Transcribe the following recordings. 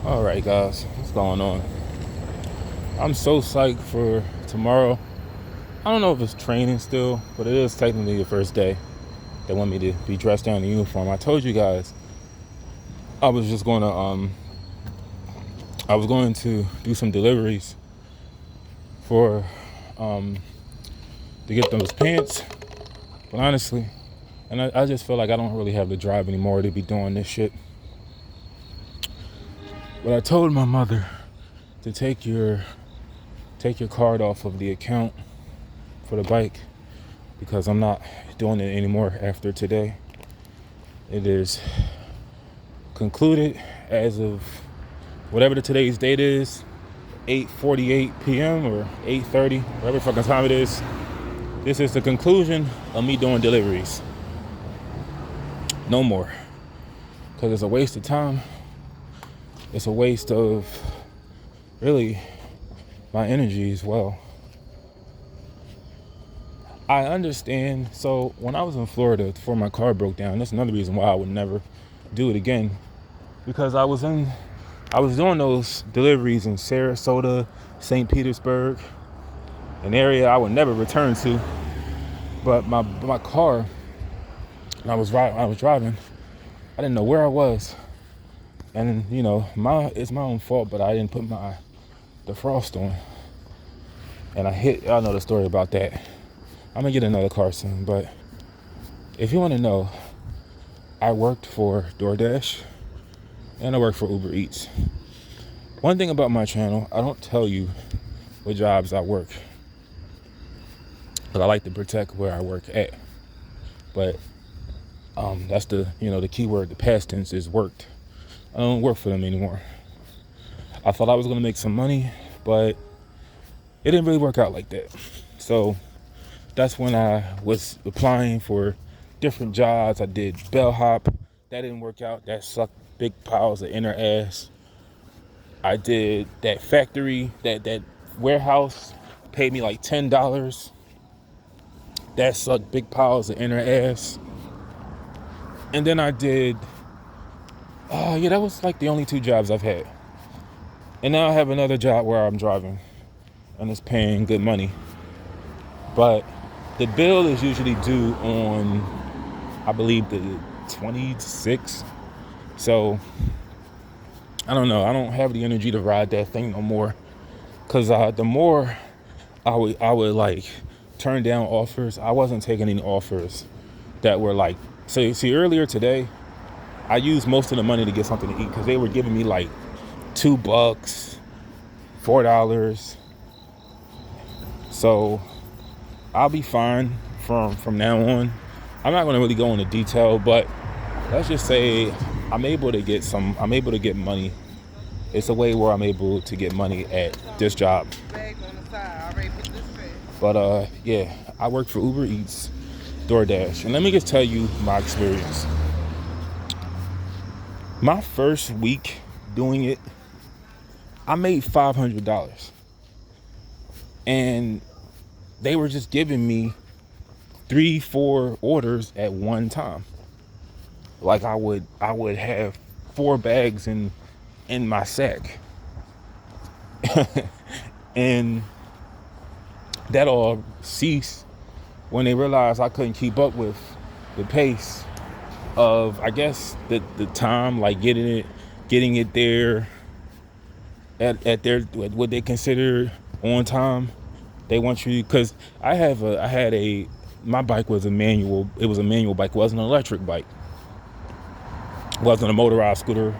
All right, guys, what's going on? I'm so psyched for tomorrow. I don't know if it's training still, but it is technically the first day. They want me to be dressed down in uniform. I told you guys I was just going to I was going to do some deliveries for to get those pants. But honestly, and I just feel like I don't really have the drive anymore to be doing this shit. But I told my mother to take your card off of the account for the bike because I'm not doing it anymore after today. It is concluded as of whatever today's date is, 8:48 p.m. or 8:30, whatever fucking time it is. This is the conclusion of me doing deliveries. No more. Because it's a waste of time. It's a waste of really my energy as well. I understand. So when I was in Florida before my car broke down, that's another reason why I would never do it again. Because I was doing those deliveries in Sarasota, St. Petersburg, an area I would never return to. But my car, when I was driving, I didn't know where I was. And it's my own fault, but I didn't put the defrost on. And y'all know the story about that. I'm gonna get another car soon, but if you want to know, I worked for Doordash and I worked for Uber Eats. One thing about my channel, I don't tell you what jobs I work, but I like to protect where I work at. But that's the key word. The past tense is worked. I don't work for them anymore. I thought I was gonna make some money, but it didn't really work out like that. So that's when I was applying for different jobs. I did bellhop. That didn't work out. That sucked big piles of inner ass. I did that factory, that warehouse, paid me like $10. That sucked big piles of inner ass. And then I did, that was like the only two jobs I've had. And now I have another job where I'm driving and it's paying good money. But the bill is usually due on, I believe, the 26th. So I don't know. I don't have the energy to ride that thing no more. Cause the more I would like turn down offers, I wasn't taking any offers that were like. So see, earlier today, I used most of the money to get something to eat because they were giving me like $2, $4. So I'll be fine from now on. I'm not going to really go into detail, but let's just say I'm able to get money. It's a way where I'm able to get money at this job. But yeah, I work for Uber Eats, Doordash. And let me just tell you my experience. My first week doing it, I made $500. And they were just giving me 3-4 orders at one time. Like I would have 4 bags in my sack. And that all ceased when they realized I couldn't keep up with the pace of, I guess, the time, like getting it there at their what they consider on time. They want you, because my bike was a manual. It was a manual bike. It wasn't an electric bike. It wasn't a motorized scooter.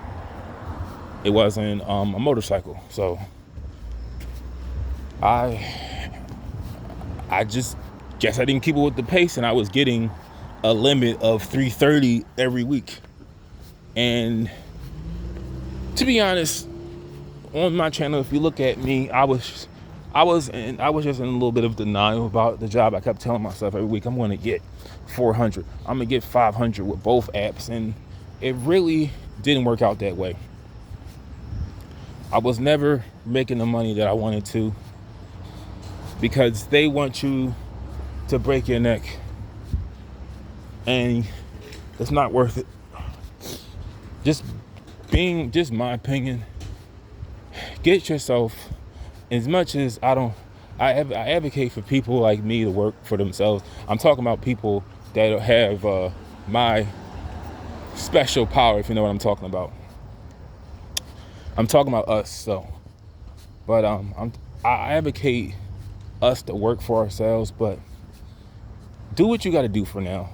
It wasn't a motorcycle. So I just guess I didn't keep up with the pace, and I was getting a limit of 330 every week. And to be honest, on my channel, if you look at me, I was just in a little bit of denial about the job. I kept telling myself every week, I'm going to get 400. I'm going to get 500 with both apps. And it really didn't work out that way. I was never making the money that I wanted to because they want you to break your neck. And it's not worth it. Just my opinion, get yourself, as much as I advocate for people like me to work for themselves. I'm talking about people that have my special power, if you know what I'm talking about. I'm talking about us, so. But I advocate us to work for ourselves, but do what you got to do for now.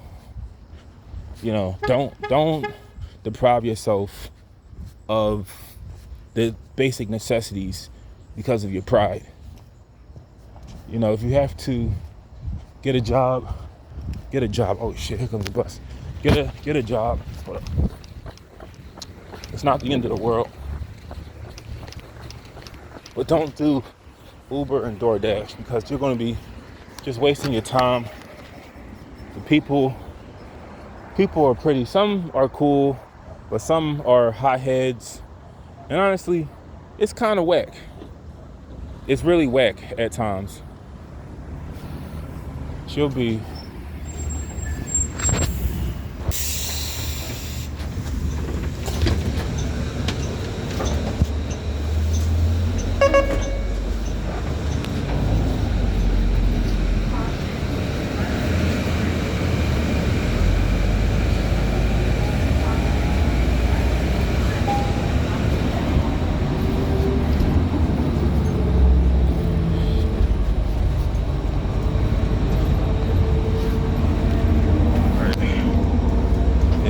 You know, don't deprive yourself of the basic necessities because of your pride. You know, if you have to get a job. Oh shit, here comes the bus. Get a job. Hold up. It's not the end of the world. But don't do Uber and Doordash, because you're going to be just wasting your time. The people are pretty. Some are cool, but some are hotheads. And honestly, it's kind of whack. It's really whack at times. She'll be.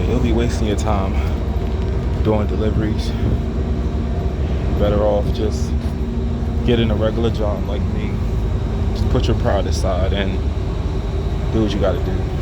You'll be wasting your time doing deliveries. Better off just getting a regular job like me. Just put your pride aside and do what you gotta do.